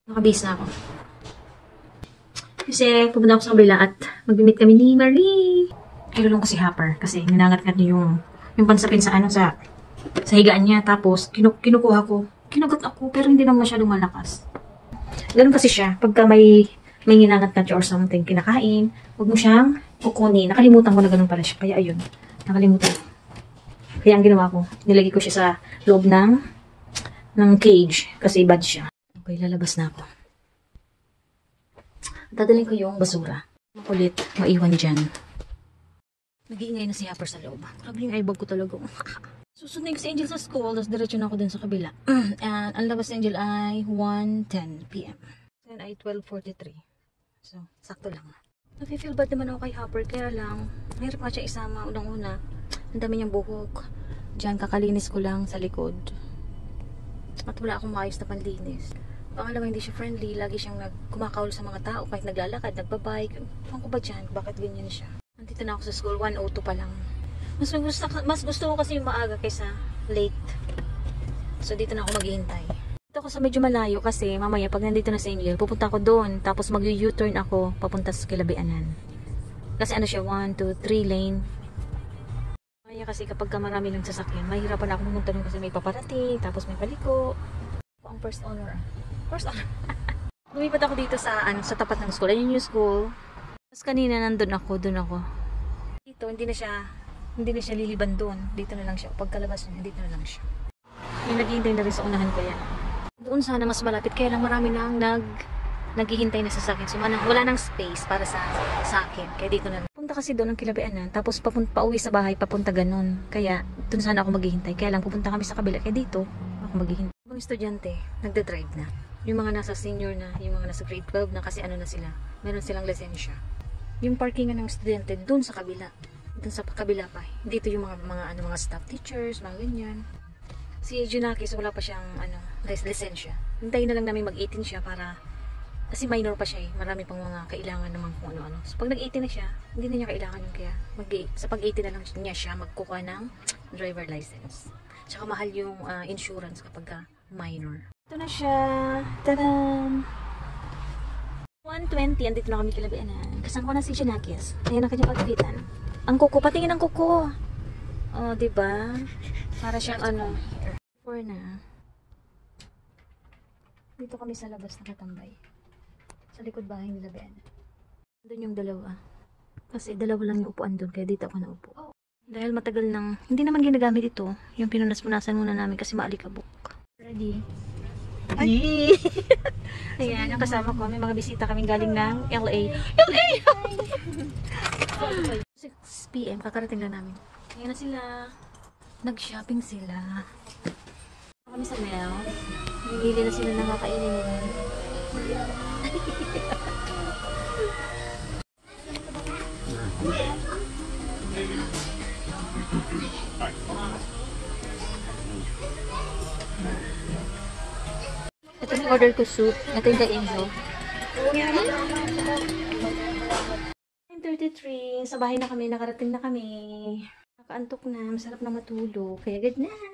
Nakabase na ako. Kasi pupunta ako sa kabila at mag-meet kami ni Marie. Kilulong ko si Hopper kasi ninangat-ngat niya yung pansapin sa sa higaan niya. Tapos kinukuha ko. Kinagat ako pero hindi naman masyadong malakas. Ganun kasi siya. Pagka may ninangat-ngat siya or something kinakain, huwag mo siyang kukunin. Nakalimutan ko na ganun pala siya. Kaya ayun. Nakalimutan ko. Kaya ang ginawa ko, nilagay ko siya sa loob ng cage kasi bad siya. Okay, lalabas na ako. Dadalhin ko yung basura. Makulit, maiwan dyan. Nag-iingay na si Hopper sa loob. Grabe yung eyebag ko talaga. Susunod si Angel sa school, tapos diretso na ako dun sa kabila. And ang labas ni Angel ay 1:10 PM. Then ay 12:43. So, sakto lang. Nafe-feel bad naman ako kay Hopper, kaya lang, mahirap nga siya isama unang-una. Ang dami niyang buhok. Diyan, kakalinis ko lang sa likod. At wala akong maayos na panlinis. Pangalawa, hindi siya friendly. Lagi siyang kumakawal sa mga tao. Kahit naglalakad, nagbabike. Ewan ko ba dyan? Bakit ganyan siya? Nandito na ako sa school. 1:02 pa lang. Mas gusto ko kasi yung maaga kaysa late. So, dito na ako maghihintay. Dito ako sa medyo malayo kasi mamaya pag nandito na sa Angel, pupunta ako doon. Tapos mag-U-turn ako papunta sa Kilabianan. Kasi ano siya, 1, 2, 3 lane. Mamaya kasi kapag marami ng sasakyan, mahirapan ako pumunta doon kasi may paparating. Tapos may paliko. Ang first honor. Lumipat ako dito sa tapat ng school. Ayun yung school. Tapos kanina doon ako. Dito hindi na siya liliban doon. Dito na lang siya. Pagkalabas niya, dito na lang siya. May naghihintay na rin sa unahan ko yan. Doon sana mas malapit. Kaya lang marami nang naghihintay na sa akin. So wala nang space para sa akin. Kaya dito na lang. Punta kasi doon ng Kilabianan. Tapos pauwi sa bahay, papunta ganun. Kaya doon sana ako maghihintay. Kaya lang pupunta kami sa kabila. Kaya dito ako maghihintay. Mga estudyante, nagda-drive na. Yung mga nasa senior na, yung mga nasa grade 12 na kasi ano na sila, meron silang lisensya. Yung parkingan ng estudyante doon sa kabila. Doon sa kabila pa. Dito yung mga staff teachers, mga ganyan. Si Junakis wala pa siyang lisensya. Hintayin na lang namin mag-18 siya para kasi minor pa siya eh. Marami pang mga kailangan naman kung ano-ano. So pag nag-18 na siya, hindi na niya kailangan yung kaya sa pag-18 na lang niya siya magkukuha ng driver license. Tsaka mahal yung insurance kapag minor. Ito na siya. Tadam! 1:20, andito na kami Kilabianan. Kasama ko na si Junakis. Ayan ang kanyang outfitan. Ang kuko, patingin ang kuko. Oh, diba? Para siyang 4 na. Dito kami sa labas nakatambay. Sa likod bahay nila Ben. Doon yung dalawa. Kasi dalawa lang yung upuan doon, kaya dito ako naupo. Dahil matagal nang, hindi naman ginagamit ito. Yung pinunas-punasan muna namin kasi maalikabok. Ready? Ay! Ayan, ang kasama ko. May mga bisita kaming galing ng LA. LA! 6 PM, kakarating lang namin. Ayan na sila. Nag-shopping sila. Kami sa Mel. Bibili na sila ng kakainin nila. Ito yung order ko soup. Ito yung Angel. 9:33. Sa bahay na kami. Nakarating na kami. Nakaantok na. Masarap na matulog. Kaya good night.